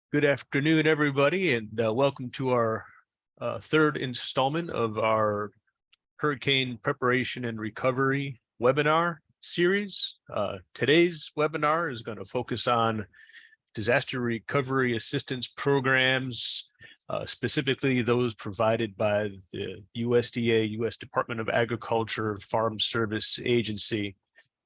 Good afternoon, everybody, and welcome to our third installment of our Hurricane Preparation and Recovery webinar series. Today's webinar is going to focus on disaster recovery assistance programs, specifically those provided by the USDA, U.S. Department of Agriculture Farm Service Agency.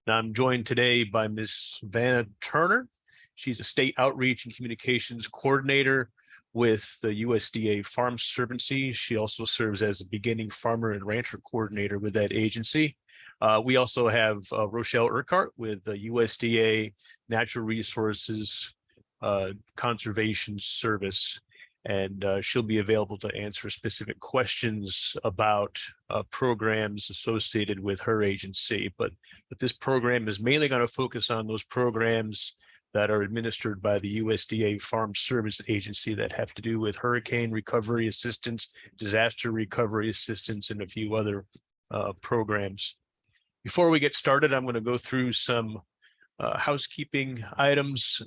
And I'm joined today by Ms. Savanna Turner. She's a state outreach and communications coordinator with the USDA Farm Service. She also serves as a beginning farmer and rancher coordinator with that agency. We also have Rochelle Urquhart with the USDA Natural Resources Conservation Service, and she'll be available to answer specific questions about programs associated with her agency. But this program is mainly going to focus on those programs that are administered by the USDA Farm Service Agency that have to do with hurricane recovery assistance, disaster recovery assistance, and a few other programs. Before we get started, I'm going to go through some housekeeping items.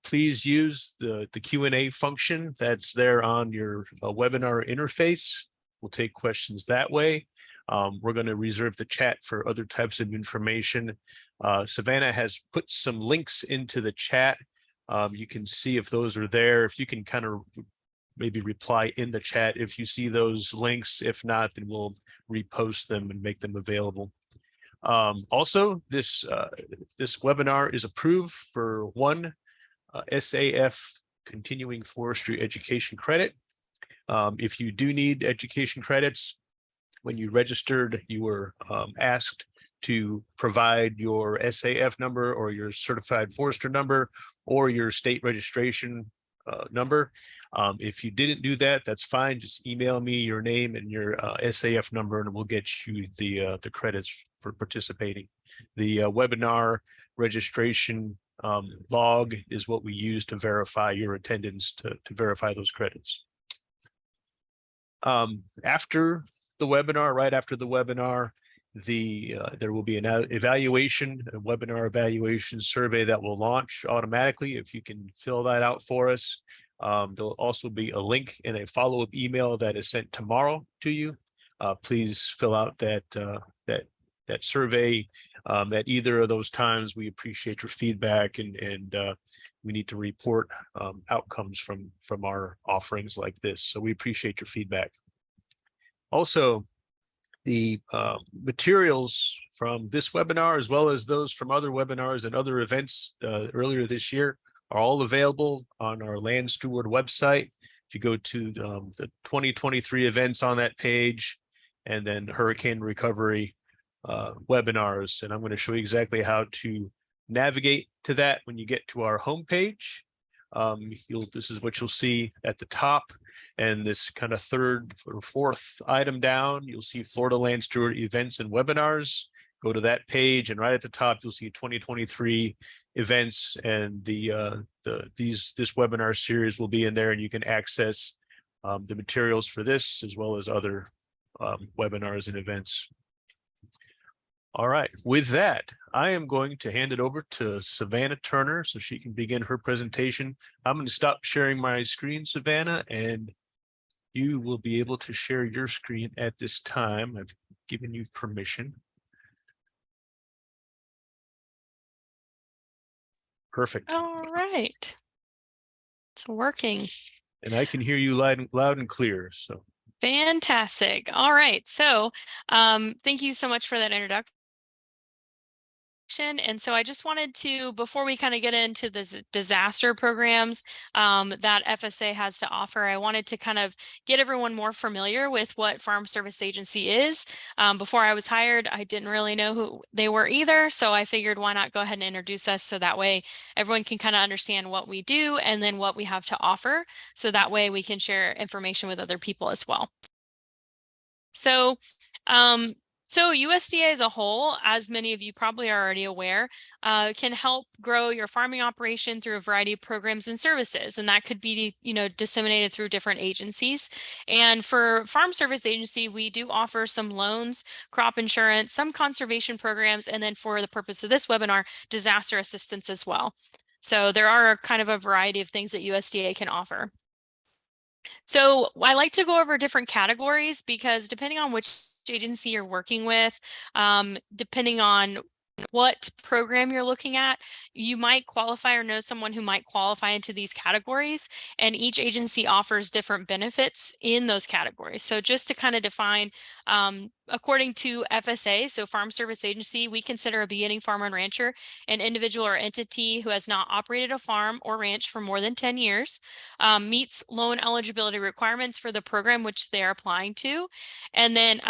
Please use the Q&A function that's there on your webinar interface. We'll take questions that way. We're going to reserve the chat for other types of information. Savanna has put some links into the chat. You can see if those are there. If you can kind of maybe reply in the chat if you see those links. If not, then we'll repost them and make them available. Also, this webinar is approved for one SAF continuing forestry education credit. If you do need education credits, when you registered, you were asked to provide your SAF number or your certified forester number or your state registration number. If you didn't do that, that's fine. Just email me your name and your SAF number, and we'll get you the credits for participating. The webinar registration log is what we use to verify your attendance, to verify those credits. After the webinar, right after the webinar, there will be an evaluation, a webinar evaluation survey that will launch automatically. If you can fill that out for us, there'll also be a link in a follow-up email that is sent tomorrow to you. Please fill out that survey at either of those times. We appreciate your feedback, and we need to report outcomes from our offerings like this. So we appreciate your feedback. Also, the materials from this webinar, as well as those from other webinars and other events earlier this year, are all available on our Land Steward website. If you go to the 2023 events on that page, and then hurricane recovery webinars, and I'm going to show you exactly how to navigate to that when you get to our homepage. This is what you'll see at the top, and this kind of third or fourth item down, you'll see Florida Land Steward events and webinars. Go to that page, and right at the top, you'll see 2023 events, and this webinar series will be in there, and you can access the materials for this as well as other webinars and events. All right, with that, I am going to hand it over to Savanna Turner so she can begin her presentation. I'm going to stop sharing my screen, Savanna, and you will be able to share your screen at this time. I've given you permission. Perfect. All right. It's working. And I can hear you loud and clear. So fantastic. All right. So thank you so much for that introduction. And so I just wanted to, before we kind of get into the disaster programs that FSA has to offer, I wanted to kind of get everyone more familiar with what Farm Service Agency is. Before I was hired, I didn't really know who they were either. So I figured, why not go ahead and introduce us, so that way everyone can kind of understand what we do and then what we have to offer. So that way we can share information with other people as well. So USDA as a whole, as many of you probably are already aware, can help grow your farming operation through a variety of programs and services, and that could be, disseminated through different agencies. And for Farm Service Agency, we do offer some loans, crop insurance, some conservation programs, and then for the purpose of this webinar, disaster assistance as well. So there are kind of a variety of things that USDA can offer. So I like to go over different categories because depending on which agency you're working with, depending on what program you're looking at, you might qualify or know someone who might qualify into these categories, and each agency offers different benefits in those categories. So just to kind of define, according to FSA, so Farm Service Agency, we consider a beginning farmer and rancher an individual or entity who has not operated a farm or ranch for more than 10 years, meets loan eligibility requirements for the program which they are applying to, and then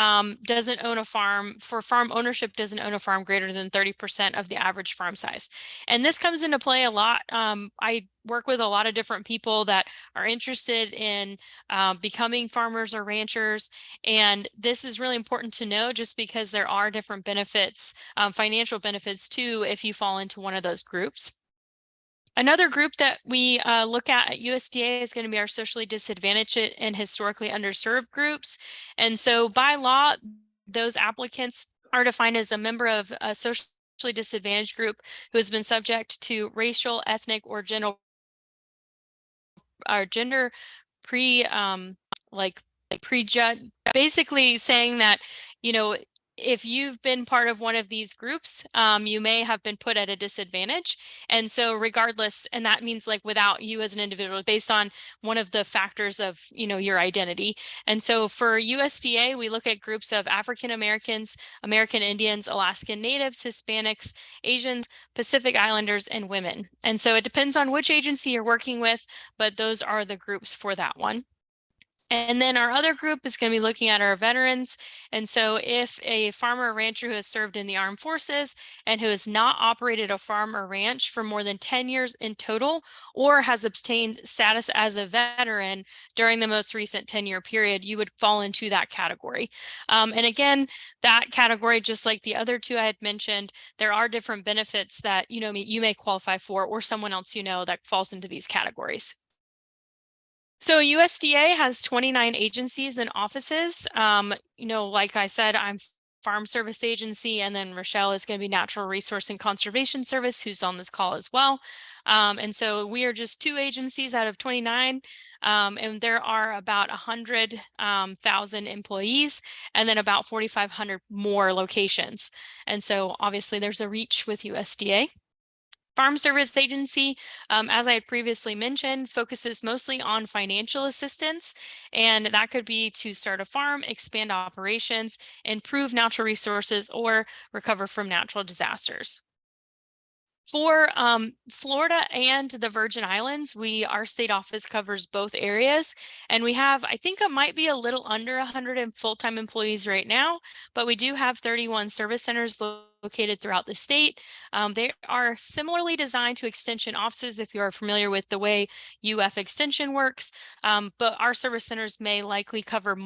doesn't own a farm. For farm ownership, doesn't own a farm greater than 30% of the average farm size. And this comes into play a lot. I work with a lot of different people that are interested in becoming farmers or ranchers. And this is really important to know just because there are different benefits, financial benefits too, if you fall into one of those groups. Another group that we look at USDA is going to be our socially disadvantaged and historically underserved groups. And so by law, those applicants are defined as a member of a socially disadvantaged group who has been subject to racial, ethnic, or gender prejudge, basically saying that, if you've been part of one of these groups, you may have been put at a disadvantage. And so regardless, and that means like without you as an individual, based on one of the factors of, your identity. And so for USDA, we look at groups of African Americans, American Indians, Alaskan Natives, Hispanics, Asians, Pacific Islanders, and women. And so it depends on which agency you're working with, but those are the groups for that one. And then our other group is going to be looking at our veterans. And so if a farmer or rancher who has served in the armed forces and who has not operated a farm or ranch for more than 10 years in total, or has obtained status as a veteran during the most recent 10-year period, you would fall into that category. And again, that category, just like the other two I had mentioned, there are different benefits that, you may qualify for, or someone else that falls into these categories. So USDA has 29 agencies and offices. Like I said, I'm Farm Service Agency, and then Rochelle is going to be Natural Resource and Conservation Service, who's on this call as well. And so we are just 2 agencies out of 29, and there are about 100,000 employees, and then about 4,500 more locations. And so obviously there's a reach with USDA. Farm Service Agency, as I had previously mentioned, focuses mostly on financial assistance, and that could be to start a farm, expand operations, improve natural resources, or recover from natural disasters. For Florida and the Virgin Islands, our state office covers both areas, and we have, I think it might be a little under 100 full-time employees right now, but we do have 31 service centers located throughout the state. They are similarly designed to extension offices if you are familiar with the way UF extension works, but our service centers may likely cover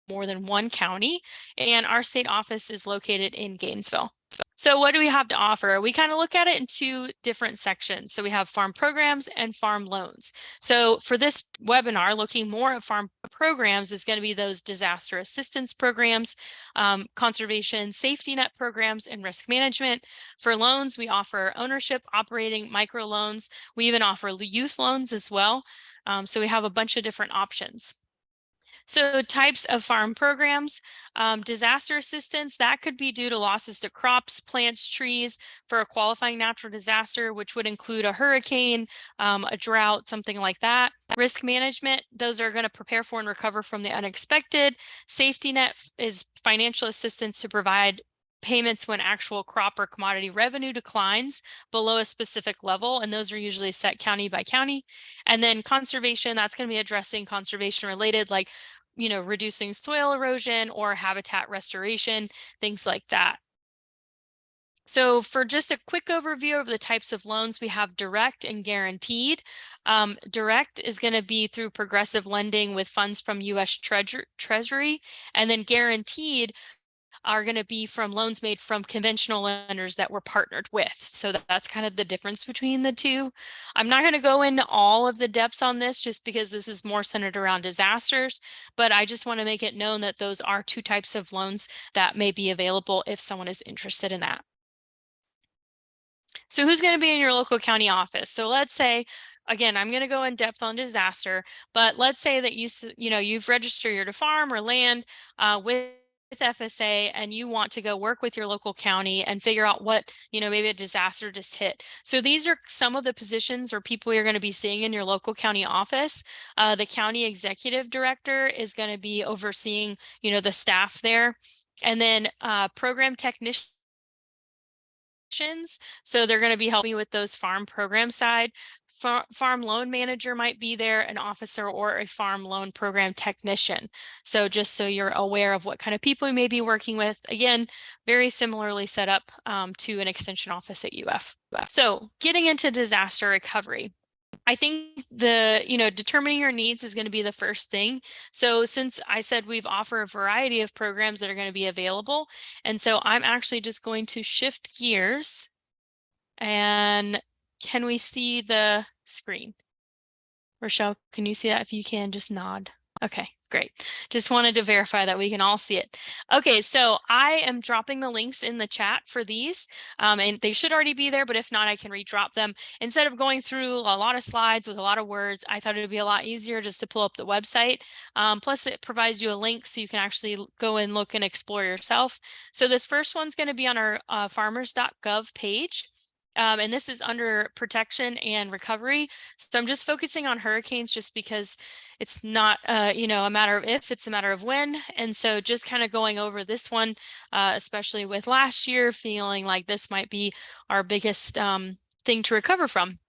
more than one county, and our state office is located in Gainesville. So what do we have to offer? We kind of look at it in 2 different sections. So we have farm programs and farm loans. So for this webinar, looking more at farm programs is going to be those disaster assistance programs, conservation safety net programs, and risk management. For loans, we offer ownership, operating, micro loans. We even offer youth loans as well. So we have a bunch of different options. So types of farm programs, disaster assistance, that could be due to losses to crops, plants, trees for a qualifying natural disaster, which would include a hurricane, a drought, something like that. Risk management, those are going to prepare for and recover from the unexpected. Safety net is financial assistance to provide payments when actual crop or commodity revenue declines below a specific level, and those are usually set county by county. And then conservation, that's going to be addressing conservation related, like reducing soil erosion or habitat restoration, things like that. So for just a quick overview of the types of loans, we have direct and guaranteed. Direct is going to be through progressive lending with funds from US Treasury, and then guaranteed are going to be from loans made from conventional lenders that we're partnered with. So that's kind of the difference between the two. I'm not going to go into all of the depths on this just because this is more centered around disasters, but I just want to make it known that those are 2 types of loans that may be available if someone is interested in that. So who's going to be in your local county office? So let's say, again, I'm going to go in depth on disaster, but let's say that you've registered your farm or land with FSA and you want to go work with your local county and figure out what, maybe a disaster just hit. So these are some of the positions or people you're going to be seeing in your local county office. The county executive director is going to be overseeing, the staff there. And then program technicians. So they're going to be helping with those farm program side. Farm loan manager might be there, an officer or a farm loan program technician. So just so you're aware of what kind of people you may be working with. Again, very similarly set up to an extension office at UF. So getting into disaster recovery. I think determining your needs is going to be the first thing. So since I said we've offered a variety of programs that are going to be available, and so I'm actually just going to shift gears. And can we see the screen? Rochelle, can you see that? If you can, just nod. Okay, great. Just wanted to verify that we can all see it. Okay, so I am dropping the links in the chat for these, and they should already be there, but if not, I can redrop them. Instead of going through a lot of slides with a lot of words, I thought it would be a lot easier just to pull up the website. Plus, it provides you a link so you can actually go and look and explore yourself. So this first one's going to be on our farmers.gov page. And this is under protection and recovery. So I'm just focusing on hurricanes just because it's not, a matter of if, it's a matter of when. And so just kind of going over this one, especially with last year, feeling like this might be our biggest thing to recover from.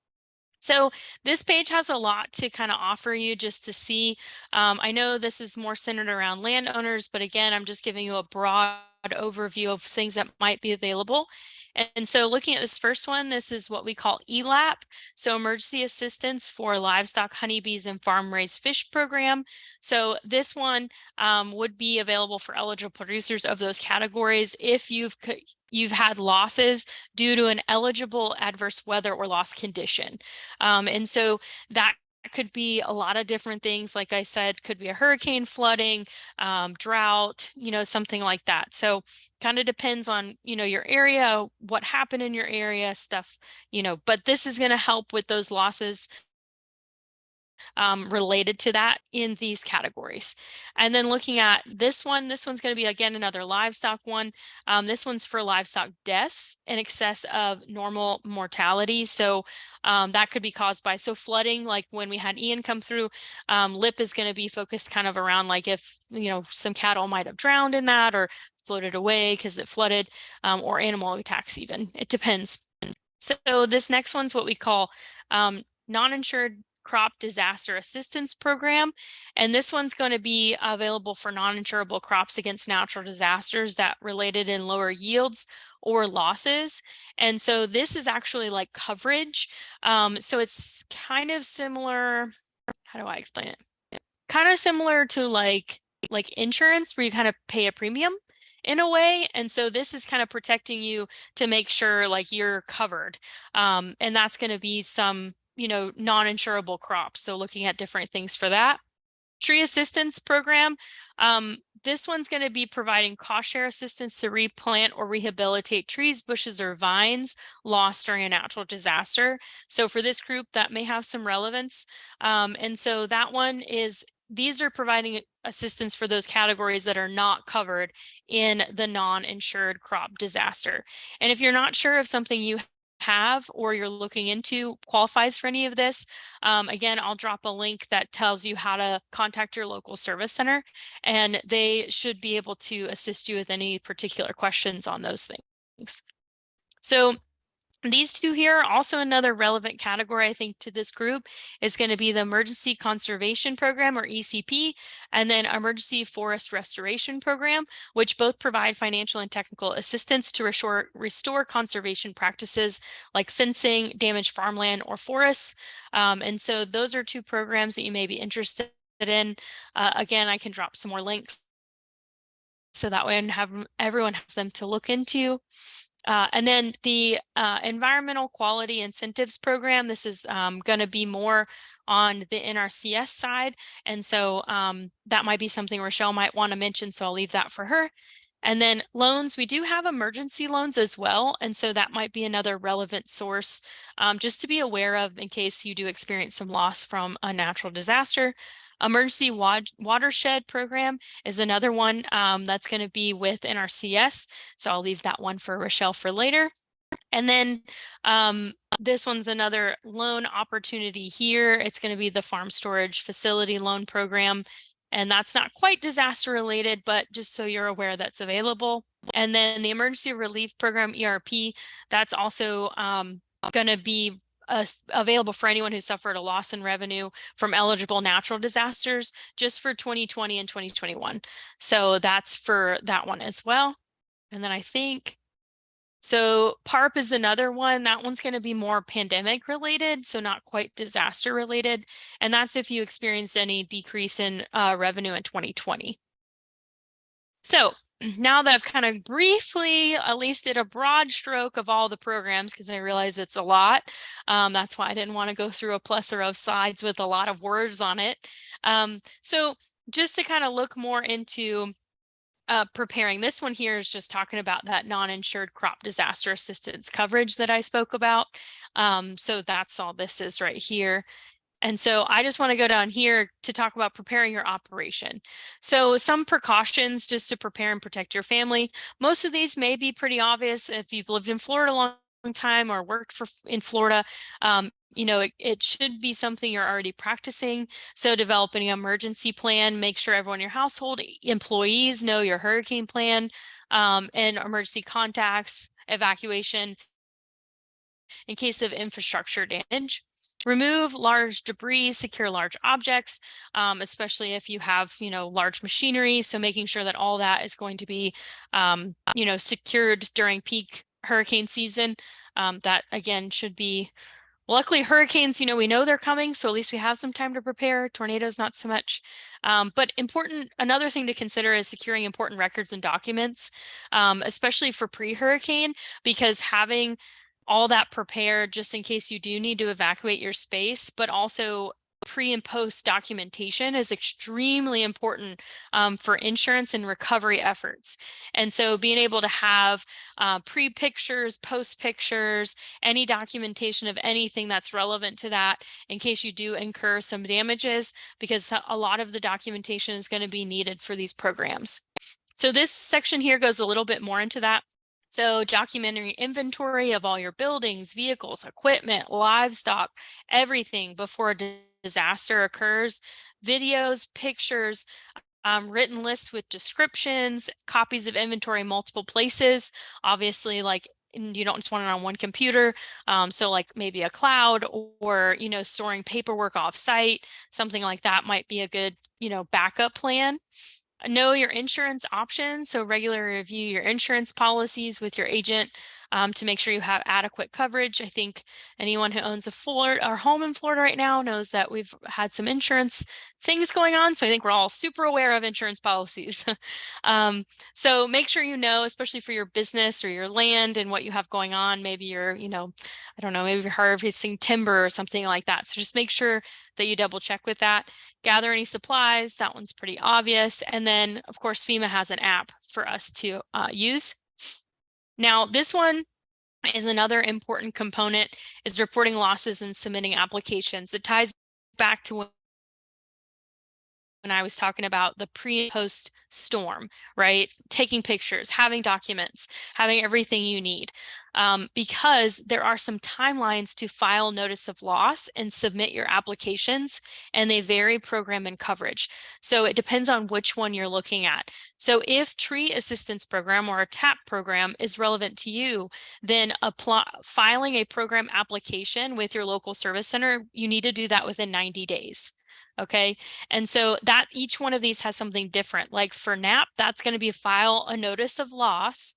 So this page has a lot to kind of offer you just to see. I know this is more centered around landowners, but again, I'm just giving you a broad overview of things that might be available. And so looking at this first one, this is what we call ELAP. So Emergency Assistance for Livestock, Honeybees, and Farm Raised Fish Program. So this one would be available for eligible producers of those categories if you've had losses due to an eligible adverse weather or loss condition. And so that could be a lot of different things. Like I said, could be a hurricane, flooding, drought, something like that. So kind of depends on, your area, what happened in your area, stuff, but this is going to help with those losses related to that in these categories. And then looking at this one's going to be, again, another livestock one. This one's for livestock deaths in excess of normal mortality. So that could be caused by, flooding, like when we had Ian come through. LIP is going to be focused kind of around like if, some cattle might have drowned in that or floated away because it flooded, or animal attacks even. It depends. So this next one's what we call non-insured crop disaster assistance program. And this one's going to be available for non-insurable crops against natural disasters that related in lower yields or losses. And so this is actually like coverage. So it's kind of similar. How do I explain it? Kind of similar to like insurance where you kind of pay a premium in a way. And so this is kind of protecting you to make sure like you're covered. And that's going to be some non-insurable crops. So looking at different things for that. Tree assistance program. This one's going to be providing cost share assistance to replant or rehabilitate trees, bushes, or vines lost during a natural disaster. So for this group, that may have some relevance. And so that one is, these are providing assistance for those categories that are not covered in the non-insured crop disaster. And if you're not sure if something you have or you're looking into qualifies for any of this, again, I'll drop a link that tells you how to contact your local service center, and they should be able to assist you with any particular questions on those things. So these two here, also another relevant category, I think, to this group is going to be the Emergency Conservation Program, or ECP, and then Emergency Forest Restoration Program, which both provide financial and technical assistance to restore conservation practices like fencing, damaged farmland, or forests. And so those are two programs that you may be interested in. Again, I can drop some more links so that way everyone has them to look into. And then the Environmental Quality Incentives Program, this is going to be more on the NRCS side. And so that might be something Rochelle might want to mention, so I'll leave that for her. And then loans, we do have emergency loans as well. And so that might be another relevant source just to be aware of in case you do experience some loss from a natural disaster. Emergency watershed program is another one that's going to be with NRCS. So I'll leave that one for Rochelle for later. And then this one's another loan opportunity here. It's going to be the Farm Storage Facility Loan Program. And that's not quite disaster related, but just so you're aware that's available. And then the Emergency Relief Program, ERP, that's also going to be available for anyone who suffered a loss in revenue from eligible natural disasters just for 2020 and 2021. So that's for that one as well. And then I think, so PARP is another one. That one's going to be more pandemic related, so not quite disaster related. And that's if you experienced any decrease in revenue in 2020. So now that I've kind of briefly, at least did a broad stroke of all the programs, because I realize it's a lot. That's why I didn't want to go through a plethora of slides with a lot of words on it. So just to kind of look more into preparing, this one here is just talking about that non-insured crop disaster assistance coverage that I spoke about. So that's all this is right here. And so I just want to go down here to talk about preparing your operation. So some precautions just to prepare and protect your family. Most of these may be pretty obvious if you've lived in Florida a long time or worked in Florida. You know, it should be something you're already practicing. So developing an emergency plan, make sure everyone in your household, employees know your hurricane plan, and emergency contacts, evacuation in case of infrastructure damage. Remove large debris, secure large objects, especially if you have, large machinery. So making sure that all that is going to be, secured during peak hurricane season. That again should be, luckily hurricanes, we know they're coming. So at least we have some time to prepare. Tornadoes, not so much. But another thing to consider is securing important records and documents, especially for pre-hurricane, because having all that prepared just in case you do need to evacuate your space, but also pre and post documentation is extremely important for insurance and recovery efforts. And so being able to have pre-pictures, post-pictures, any documentation of anything that's relevant to that in case you do incur some damages, because a lot of the documentation is going to be needed for these programs. So this section here goes a little bit more into that. So documenting inventory of all your buildings, vehicles, equipment, livestock, everything before a disaster occurs, videos, pictures, written lists with descriptions, copies of inventory in multiple places. Obviously, like you don't just want it on one computer. So like maybe a cloud or, storing paperwork off site, something like that might be a good, backup plan. Know your insurance options. So regularly review your insurance policies with your agent to make sure you have adequate coverage. I think anyone who owns a home in Florida right now knows that we've had some insurance things going on. So I think we're all super aware of insurance policies. So make sure you know, especially for your business or your land and what you have going on. Maybe you're, I don't know, maybe you're harvesting timber or something like that. So just make sure that you double check with that. Gather any supplies. That one's pretty obvious. And then, of course, FEMA has an app for us to use. Now, this one is another important component, is reporting losses and submitting applications. It ties back to when I was talking about the pre and post storm, right? Taking pictures, having documents, having everything you need. Because there are some timelines to file notice of loss and submit your applications, and they vary program and coverage. So it depends on which one you're looking at. So if Tree Assistance Program or a TAP program is relevant to you, then filing a program application with your local service center, you need to do that within 90 days. Okay. And so that each one of these has something different. Like for NAP, that's going to be file a notice of loss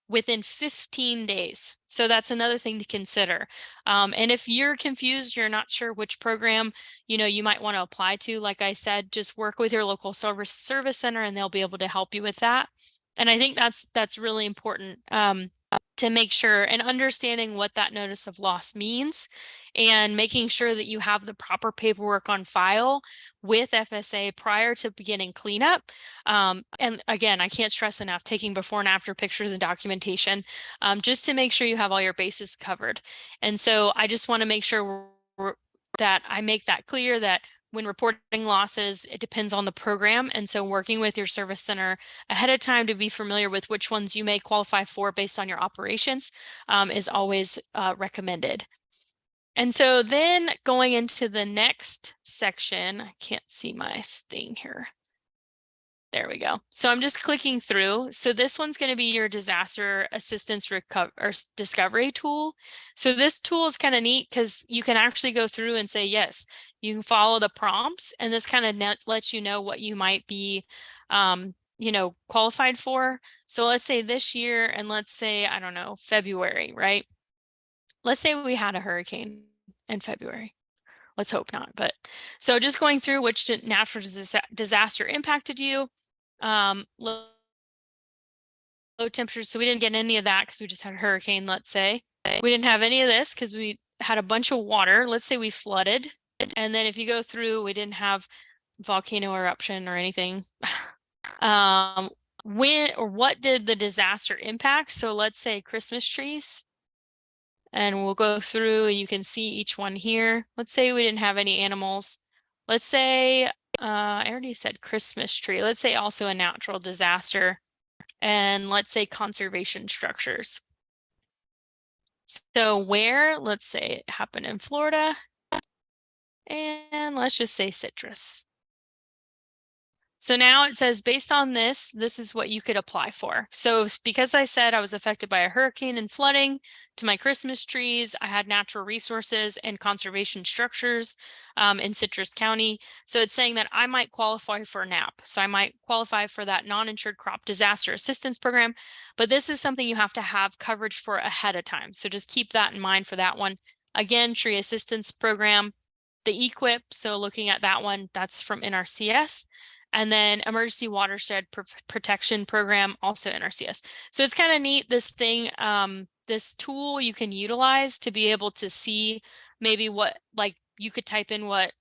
within 15 days. So that's another thing to consider. And if you're confused, you're not sure which program, you might want to apply to, like I said, just work with your local service center and they'll be able to help you with that. And I think that's really important. to make sure and understanding what that notice of loss means and making sure that you have the proper paperwork on file with FSA prior to beginning cleanup. And again, I can't stress enough taking before and after pictures and documentation just to make sure you have all your bases covered. And so I just want to make sure that I make that clear that when reporting losses, it depends on the program. And so working with your service center ahead of time to be familiar with which ones you may qualify for based on your operations is always recommended. And so then going into the next section, I can't see my thing here. There we go. So I'm just clicking through. So this one's going to be your disaster assistance discovery tool. So this tool is kind of neat because you can actually go through and say, yes, you can follow the prompts, and this kind of lets you know what you might be, qualified for. So let's say this year, and let's say, I don't know, February, right? Let's say we had a hurricane in February. Let's hope not. But so just going through which natural disaster impacted you. Low temperatures, so we didn't get any of that because we just had a hurricane, let's say. We didn't have any of this because we had a bunch of water. Let's say we flooded. And then if you go through, we didn't have volcano eruption or anything. When or what did the disaster impact? So let's say Christmas trees. And we'll go through and you can see each one here. Let's say we didn't have any animals. Let's say I already said Christmas tree. Let's say also a natural disaster, and let's say conservation structures. So where, let's say it happened in Florida, and let's just say citrus. So now it says, based on this, this is what you could apply for. So because I said I was affected by a hurricane and flooding to my Christmas trees, I had natural resources and conservation structures in Citrus County. So it's saying that I might qualify for NAP. So I might qualify for that non-insured crop disaster assistance program, but this is something you have to have coverage for ahead of time. So just keep that in mind for that one. Again, tree assistance program, the EQIP. So looking at that one, that's from NRCS. And then emergency watershed protection program, also NRCS. So it's kind of neat, this thing, this tool you can utilize to be able to see maybe what, like you could type in what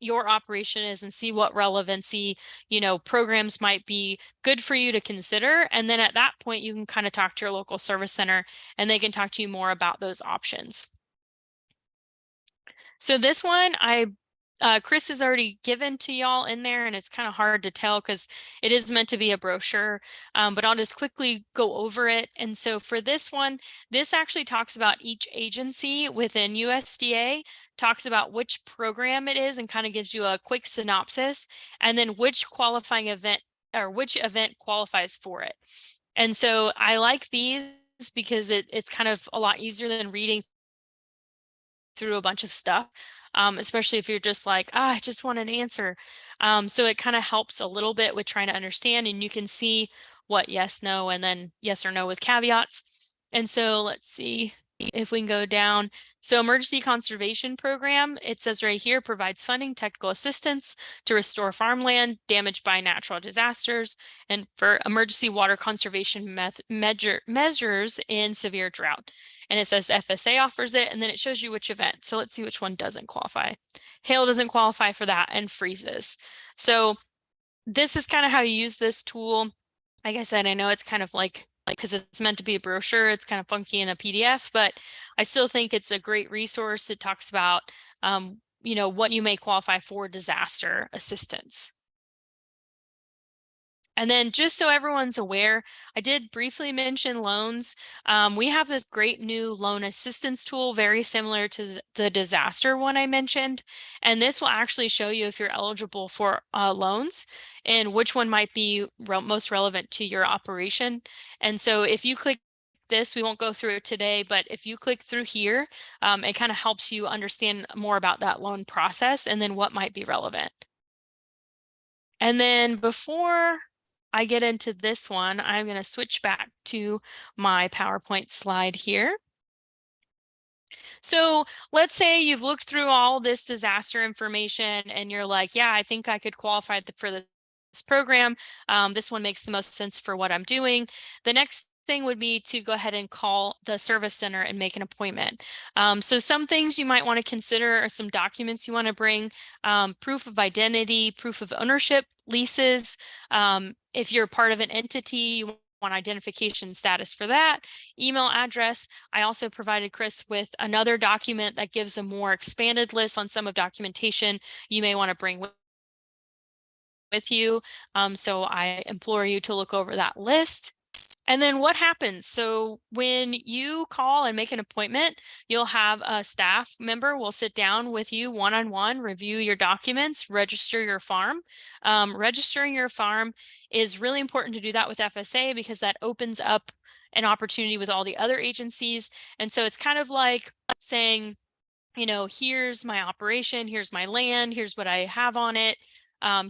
your operation is and see what relevancy, programs might be good for you to consider. And then at that point, you can kind of talk to your local service center and they can talk to you more about those options. So this one, Chris has already given to y'all in there, and it's kind of hard to tell because it is meant to be a brochure, but I'll just quickly go over it. And so for this one, this actually talks about each agency within USDA, talks about which program it is and kind of gives you a quick synopsis, and then which qualifying event or which event qualifies for it. And so I like these because it's kind of a lot easier than reading through a bunch of stuff. Especially if you're just like, I just want an answer. So it kind of helps a little bit with trying to understand, and you can see what yes, no, and then yes or no with caveats. And so let's see if we can go down. So emergency conservation program, it says right here, provides funding, technical assistance to restore farmland damaged by natural disasters and for emergency water conservation measures in severe drought. And it says FSA offers it, and then it shows you which event. So let's see which one doesn't qualify. Hail doesn't qualify for that, and freezes. So this is kind of how you use this tool. Like I said, I know it's kind of like because it's meant to be a brochure, it's kind of funky in a PDF, but I still think it's a great resource. It talks about, what you may qualify for disaster assistance. And then just so everyone's aware, I did briefly mention loans. We have this great new loan assistance tool, very similar to the disaster one I mentioned. And this will actually show you if you're eligible for loans and which one might be most relevant to your operation. And so if you click this, we won't go through it today, but if you click through here, it kind of helps you understand more about that loan process and then what might be relevant. And then before I get into this one, I'm going to switch back to my PowerPoint slide here. So let's say you've looked through all this disaster information and you're like, yeah, I think I could qualify for this program. This one makes the most sense for what I'm doing. The next thing would be to go ahead and call the service center and make an appointment. So some things you might want to consider are some documents you want to bring, proof of identity, proof of ownership, leases. If you're part of an entity, you want identification status for that, email address. I also provided Chris with another document that gives a more expanded list on some of documentation you may want to bring with you. So I implore you to look over that list. And then what happens? So when you call and make an appointment, you'll have a staff member will sit down with you one-on-one, review your documents, register your farm. Registering your farm is really important to do that with FSA because that opens up an opportunity with all the other agencies. And so it's kind of like saying, you know, here's my operation, here's my land, here's what I have on it.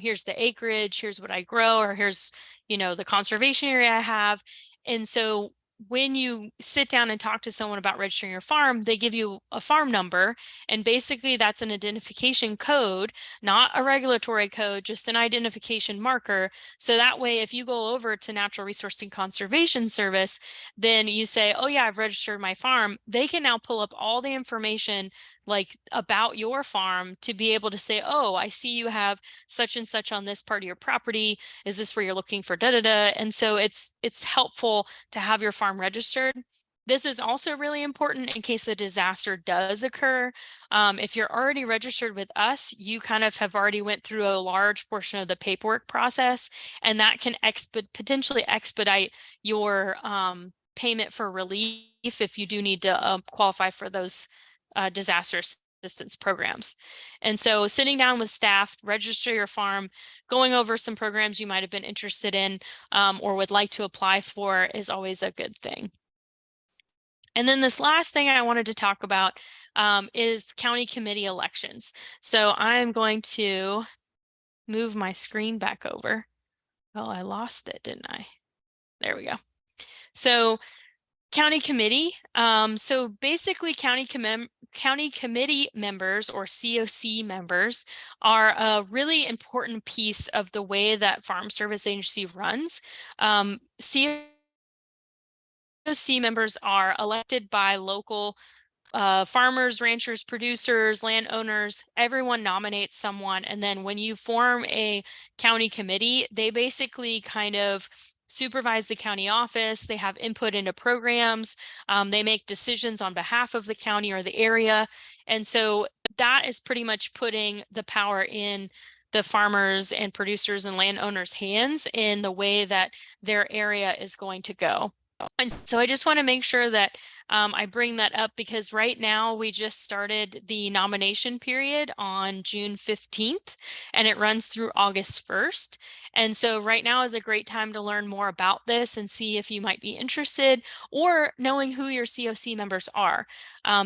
Here's the acreage, here's what I grow, or here's, you know, the conservation area I have. And so when you sit down and talk to someone about registering your farm, they give you a farm number. And basically that's an identification code, not a regulatory code, just an identification marker. So that way, if you go over to Natural Resource and Conservation Service, then you say, oh yeah, I've registered my farm. They can now pull up all the information like about your farm to be able to say, oh, I see you have such and such on this part of your property. Is this where you're looking for da-da-da? And so it's helpful to have your farm registered. This is also really important in case a disaster does occur. If you're already registered with us, you kind of have already went through a large portion of the paperwork process, and that can potentially expedite your payment for relief if you do need to qualify for those disaster assistance programs. And so sitting down with staff, register your farm, going over some programs you might have been interested in or would like to apply for is always a good thing. And then this last thing I wanted to talk about is county committee elections. So I'm going to move my screen back over. Oh, I lost it, didn't I? There we go. So county committee. So basically county committee members or COC members are a really important piece of the way that Farm Service Agency runs. COC members are elected by local farmers, ranchers, producers, landowners. Everyone nominates someone. And then when you form a county committee, they basically kind of supervise the county office. They have input into programs. They make decisions on behalf of the county or the area. And so that is pretty much putting the power in the farmers and producers and landowners' hands in the way that their area is going to go. And so I just want to make sure that I bring that up because right now we just started the nomination period on June 15th and it runs through August 1st. And so right now is a great time to learn more about this and see if you might be interested or knowing who your COC members are.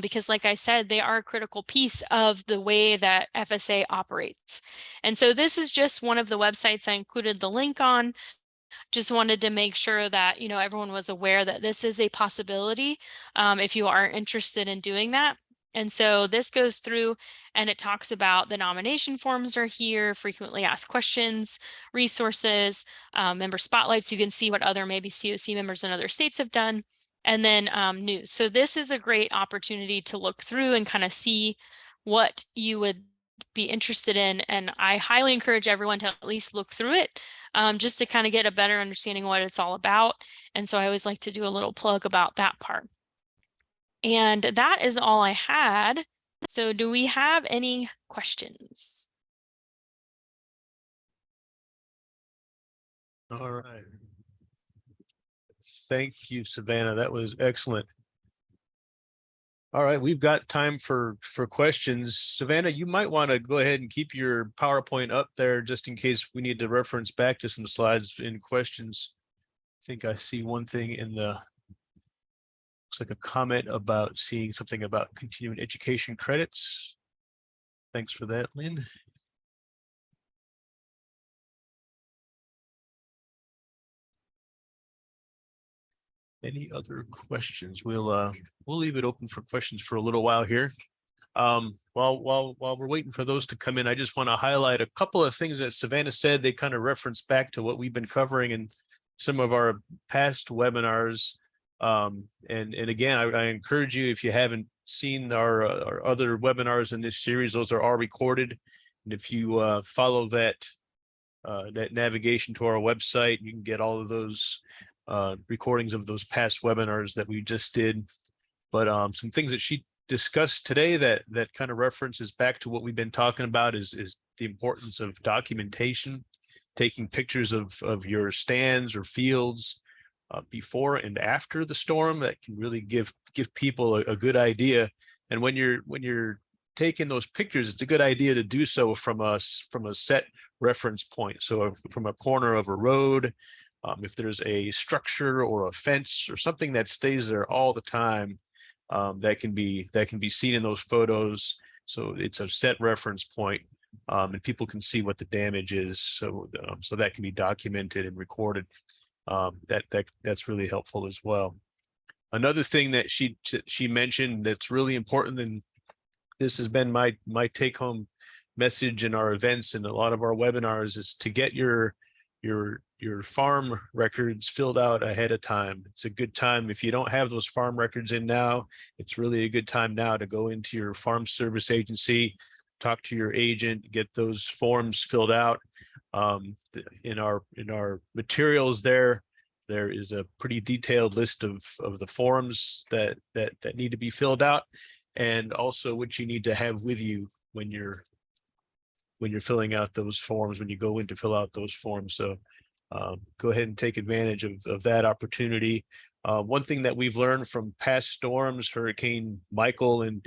Because like I said, they are a critical piece of the way that FSA operates. And so this is just one of the websites I included the link on. Just wanted to make sure that, you know, everyone was aware that this is a possibility if you are interested in doing that. And so this goes through and it talks about the nomination forms are here, frequently asked questions, resources, member spotlights. You can see what other maybe COC members in other states have done, and then news. So this is a great opportunity to look through and kind of see what you would be interested in. And I highly encourage everyone to at least look through it just to kind of get a better understanding of what it's all about. And so I always like to do a little plug about that part. And that is all I had. So do we have any questions? All right. Thank you, Savanna. That was excellent. All right, we've got time for questions. Savanna, you might want to go ahead and keep your PowerPoint up there just in case we need to reference back to some slides in questions. I think I see one thing in the, looks like a comment about seeing something about continuing education credits. Thanks for that, Lynn. Any other questions? We'll leave it open for questions for a little while here. While we're waiting for those to come in, I just want to highlight a couple of things that Savanna said. They kind of reference back to what we've been covering, and some of our past webinars. And again, I encourage you, if you haven't seen our other webinars in this series, those are all recorded. And if you follow that navigation to our website, you can get all of those recordings of those past webinars that we just did. But some things that she discussed today that kind of references back to what we've been talking about is the importance of documentation, taking pictures of your stands or fields before and after the storm. That can really give people a good idea. And when you're taking those pictures, it's a good idea to do so from a set reference point. So from a corner of a road, if there's a structure or a fence or something that stays there all the time, that can be seen in those photos. So it's a set reference point, and people can see what the damage is. So that can be documented and recorded. That's really helpful as well. Another thing that she mentioned that's really important, and this has been my take home message in our events and a lot of our webinars, is to get your farm records filled out ahead of time. It's a good time. If you don't have those farm records in now, it's really a good time now to go into your farm service agency, talk to your agent, get those forms filled out. In our materials there is a pretty detailed list of the forms that need to be filled out, and also what you need to have with you when you're filling out those forms, when you go in to fill out those forms. So go ahead and take advantage of that opportunity. One thing that we've learned from past storms, Hurricane Michael in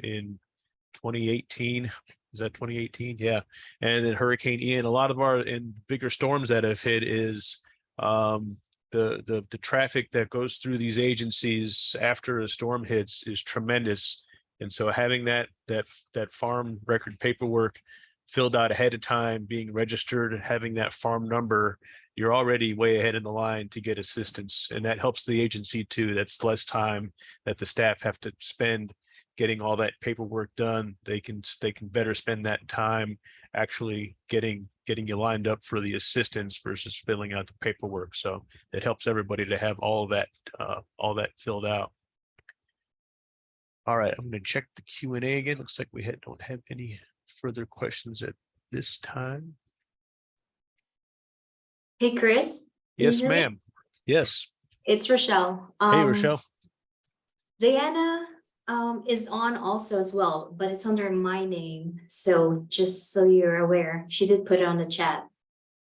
2018, is that 2018? Yeah. And then Hurricane Ian, a lot of our bigger storms that have hit is the traffic that goes through these agencies after a storm hits is tremendous. And so having that farm record paperwork filled out ahead of time, being registered, and having that farm number, you're already way ahead in the line to get assistance. And that helps the agency too. That's less time that the staff have to spend getting all that paperwork done. They can better spend that time actually getting you lined up for the assistance versus filling out the paperwork. So it helps everybody to have all that filled out. All right, I'm going to check the Q&A again. Looks like we don't have any further questions at this time. Hey, Chris. Yes, ma'am. Yes. It's Rochelle. Hey, Rochelle. Diana is on also as well, but it's under my name. So just so you're aware, she did put it on the chat.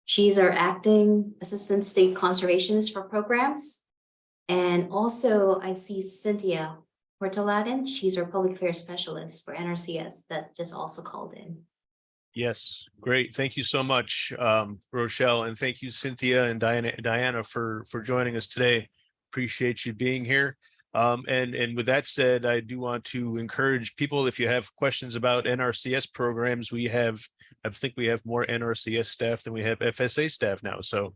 She's our acting assistant state conservationist for programs. And also I see Cynthia Hortoladen. She's our public affairs specialist for NRCS that just also called in. Yes, great. Thank you so much, Rochelle, and thank you, Cynthia and Diana, for joining us today. Appreciate you being here. And with that said, I do want to encourage people, if you have questions about NRCS programs, I think we have more NRCS staff than we have FSA staff now. So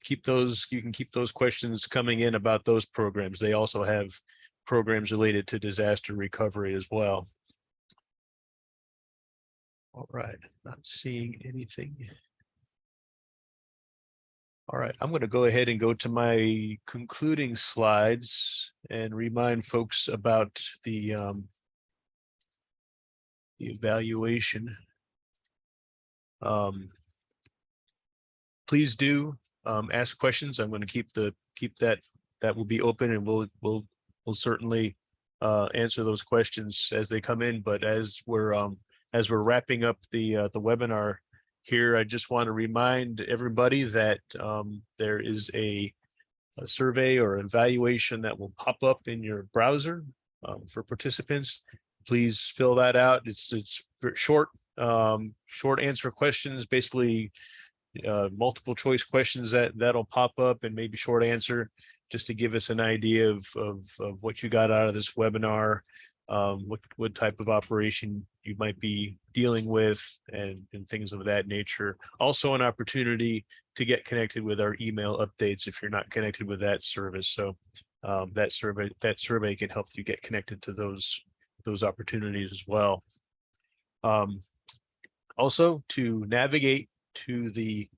you can keep those questions coming in about those programs. They also have programs related to disaster recovery as well. All right, not seeing anything. All right, I'm going to go ahead and go to my concluding slides and remind folks about the evaluation. Please do ask questions. I'm going to keep that will be open, and we'll certainly answer those questions as they come in. But as we're wrapping up the webinar here, I just want to remind everybody that there is a survey or evaluation that will pop up in your browser for participants. Please fill that out. It's short answer questions, basically multiple choice questions that'll pop up, and maybe short answer, just to give us an idea of what you got out of this webinar, what type of operation you might be dealing with, and things of that nature. Also an opportunity to get connected with our email updates if you're not connected with that service. So that survey can help you get connected to those opportunities as well. Also, to navigate to the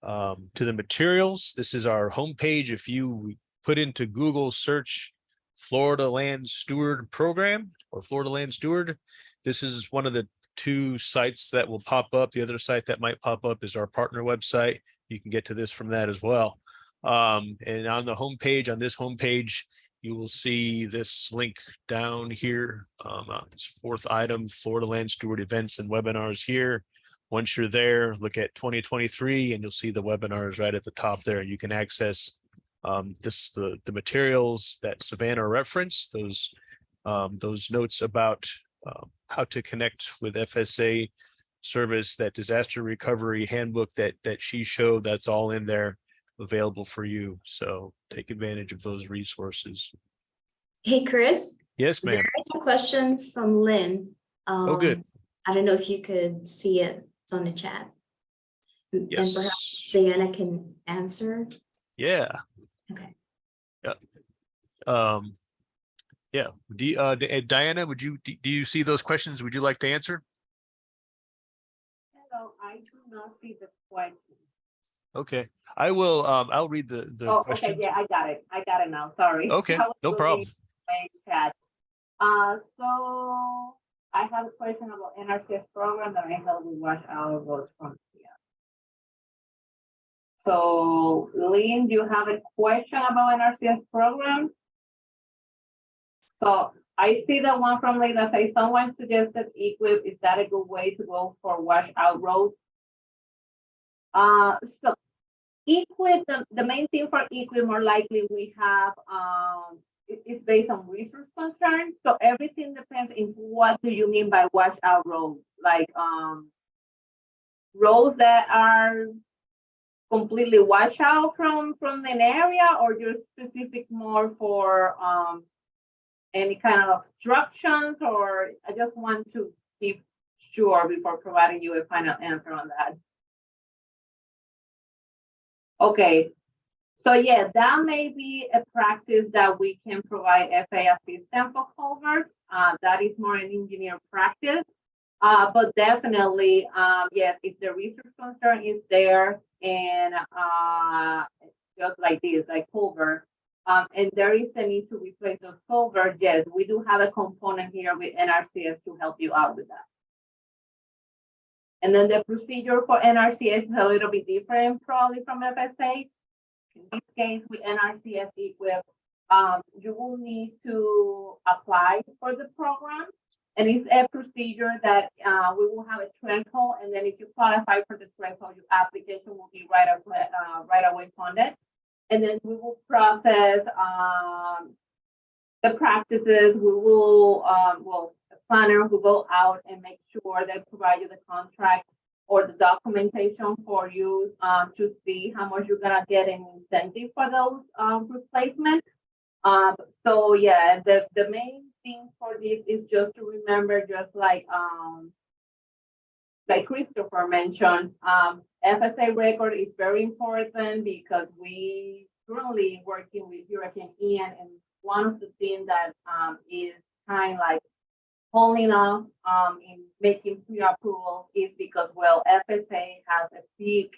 to the materials. This is our homepage. If you put into Google search Florida Land Steward program or Florida Land Steward, this is one of the two sites that will pop up. The other site that might pop up is our partner website. You can get to this from that as well. And on the homepage, on this homepage, you will see this link down here. This fourth item, Florida Land Steward events and webinars here. Once you're there, look at 2023 and you'll see the webinars right at the top there. You can access the materials that Savanna referenced, those notes about how to connect with FSA service, that disaster recovery handbook that she showed, that's all in there available for you. So take advantage of those resources. Hey, Chris. Yes, ma'am. There is a question from Lynn. Oh, good. I don't know if you could see it. It's on the chat. Yes. And perhaps Diana can answer. Yeah. Okay. Yeah. Diana, do you see those questions? Would you like to answer? Hello, I do not see the question. Okay, I will. I'll read the question. Okay, yeah, I got it now. Sorry. Okay, no problem. Chat. So I have a question about NRCS program that I help with wash out roads from here. So Lynn, do you have a question about NRCS program? So I see the one from Lynn that says someone suggested equip. Is that a good way to go for wash out roads? So equip, the main thing for equip, more likely we have it's based on resource concerns. So everything depends in what do you mean by wash out roads, like roads that are completely washed out from an area, or you're specific more for any kind of obstructions, or I just want to be sure before providing you a final answer on that. Okay, so yeah, that may be a practice that we can provide FAA assistance for culverts. That is more an engineer practice, but definitely, yes, if the resource concern is there and just like this, like culvert, and there is a need to replace those culverts, yes, we do have a component here with NRCS to help you out with that. And then the procedure for NRCS is a little bit different probably from FSA. In this case, with NRCS equip, you will need to apply for the program. And it's a procedure that we will have a threshold. And then if you qualify for the threshold, your application will be right away funded. And then we will process the practices. We will, the planner will go out and make sure they provide you the contract or the documentation for you to see how much you're gonna get in incentive for those replacements. So yeah, the main thing for this is just to remember, just like Christopher mentioned, FSA record is very important because we currently working with Hurricane Ian, and one of the things that is kind of like holding up in making pre-approval is because, well, FSA has a big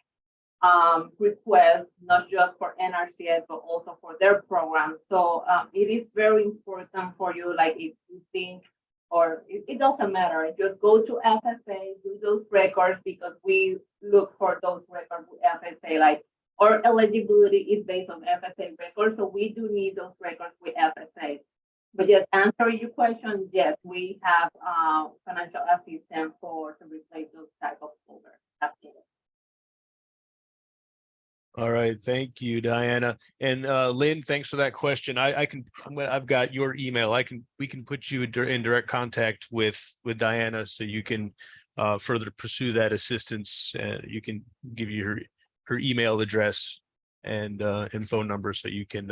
request, not just for NRCS, but also for their program. So it is very important for you, like if you think, or it doesn't matter, just go to FSA, do those records, because we look for those records with FSA, like our eligibility is based on FSA records. So we do need those records with FSA. But just answering your question, yes, we have financial assistance to replace those type of folders. All right, thank you, Diana. And Lynn, thanks for that question. I've got your email. We can put you in direct contact with Diana, so you can further pursue that assistance. You can give you her email address and phone number, so you can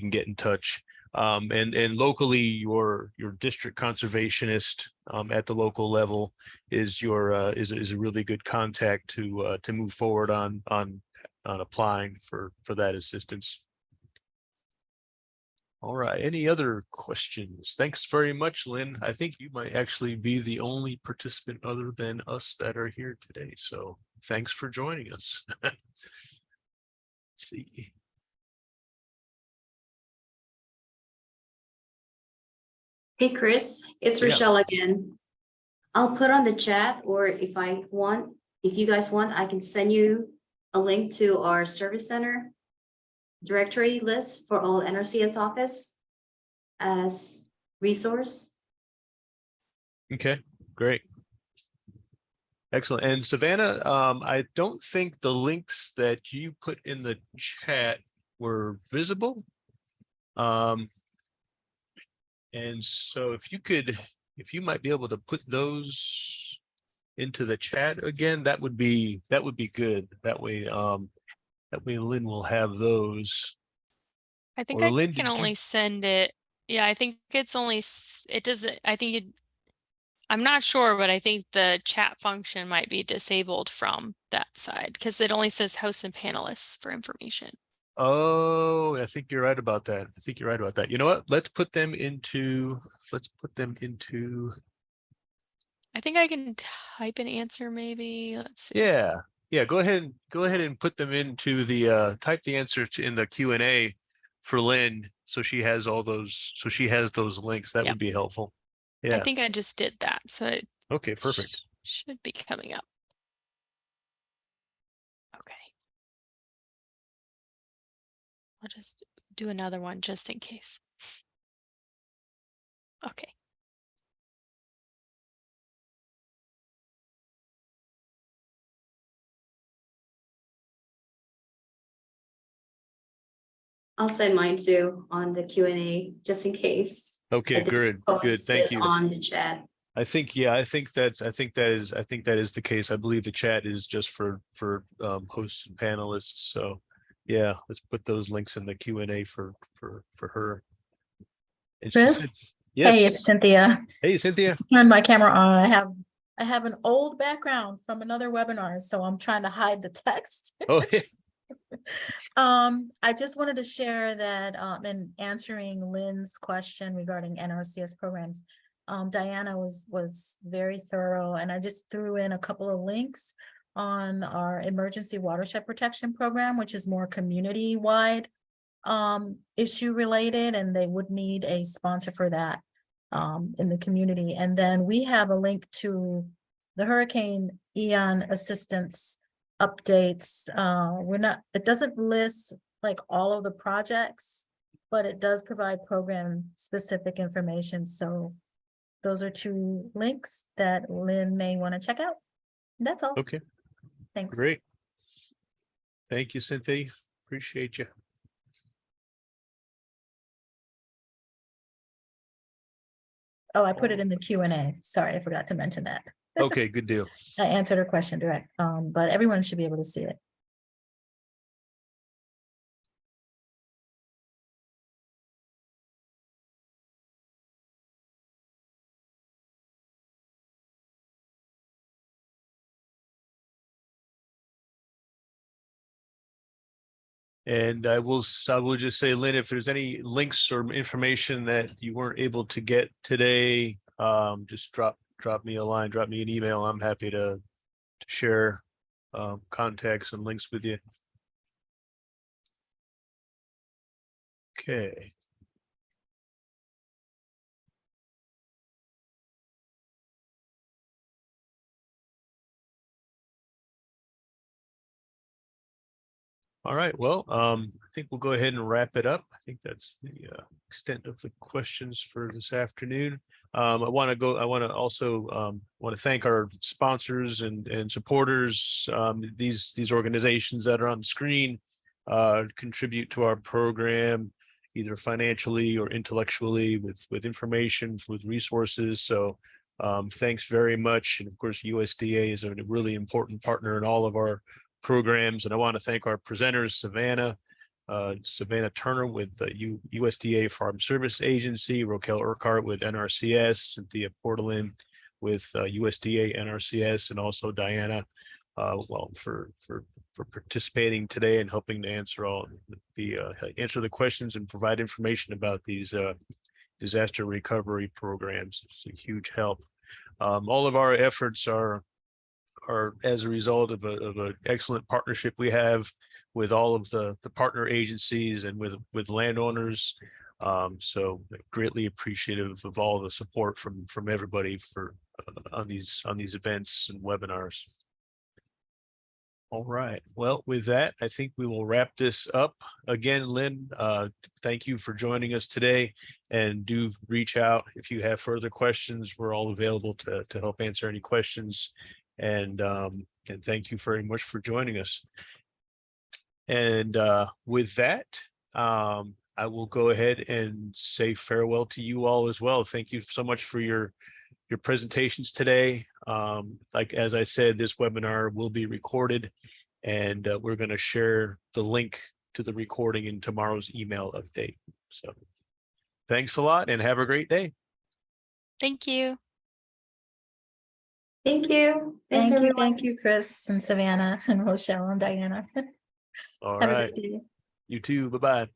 get in touch. And locally, your district conservationist at the local level is a really good contact to move forward on applying for that assistance. All right, any other questions? Thanks very much, Lynn. I think you might actually be the only participant other than us that are here today. So thanks for joining us. Let's see. Hey, Chris, it's Yeah. Rochelle again. I'll put on the chat, or if you guys want, I can send you a link to our service center directory list for all NRCS office as resource. Okay, great. Excellent. And Savanna, I don't think the links that you put in the chat were visible. And so if you might be able to put those into the chat again, that would be good. That way Lynn will have those. I think Or I Lynn, can did you- only send it. Yeah, I think it's only, it doesn't, I think I'm not sure, but I think the chat function might be disabled from that side because it only says hosts and panelists for information. Oh, I think you're right about that. You know what? Let's put them into. I think I can type an answer maybe. Let's see. Yeah. Go ahead and put them into the type the answer in the Q&A for Lynn, so she has all those. So she has those links. That Yep. would be helpful. I Yeah. think I just did that, so it Okay. Perfect. should be coming up. Okay. I'll just do another one just in case. Okay. I'll send mine too on the Q&A just in case. Okay. I didn't Good. post Thank it you. on the chat. I think that is the case. I believe the chat is just for hosts and panelists. So yeah, let's put those links in the Q&A for her. And she Chris? said, Hey, yes. it's Cynthia. Hey, Cynthia. Turn my camera on. I have an old background from another webinar, so I'm trying to hide the text. Oh, yeah. I just wanted to share that in answering Lynn's question regarding NRCS programs, Diana was very thorough, and I just threw in a couple of links on our emergency watershed protection program, which is more community-wide issue related, and they would need a sponsor for that in the community. And then we have a link to the Hurricane Ian assistance updates. It doesn't list like all of the projects, but it does provide program specific information. So those are two links that Lynn may want to check out. That's all. Okay, Thanks. great. Thank you, Cynthia. Appreciate you. Oh, I put it in the Q&A. Sorry, I forgot to mention that. Okay, good deal. I answered her question direct, but everyone should be able to see it. And I will just say, Lynn, if there's any links or information that you weren't able to get today, just drop me a line, drop me an email. I'm happy to share contacts and links with you. Okay. All right, well, I think we'll go ahead and wrap it up. I think that's the extent of the questions for this afternoon. I want to also want to thank our sponsors and supporters. These organizations that are on the screen contribute to our program either financially or intellectually with information, with resources. So thanks very much. And of course, USDA is a really important partner in all of our programs. And I want to thank our presenters, Savanna Turner with the USDA Farm Service Agency, Raquel Urquhart with NRCS, Cynthia Portalin with USDA NRCS, and also Diana, for participating today and helping to answer the questions and provide information about these disaster recovery programs. It's a huge help. All of our efforts are are as a result of an excellent partnership we have with all of the partner agencies and with landowners. So greatly appreciative of all the support from everybody for on these events and webinars. All right. Well, with that, I think we will wrap this up. Again, Lynn, thank you for joining us today, and do reach out if you have further questions. We're all available to help answer any questions. And thank you very much for joining us. And with that, I will go ahead and say farewell to you all as well. Thank you so much for your presentations today. Like, as I said, this webinar will be recorded, and we're going to share the link to the recording in tomorrow's email update. So thanks a lot and have a great day. Thank you. Thank you. Thanks, Thank you, everyone. thank you, Chris and Savannah and Rochelle and Diana. All Have a right. good day. You too. Bye-bye.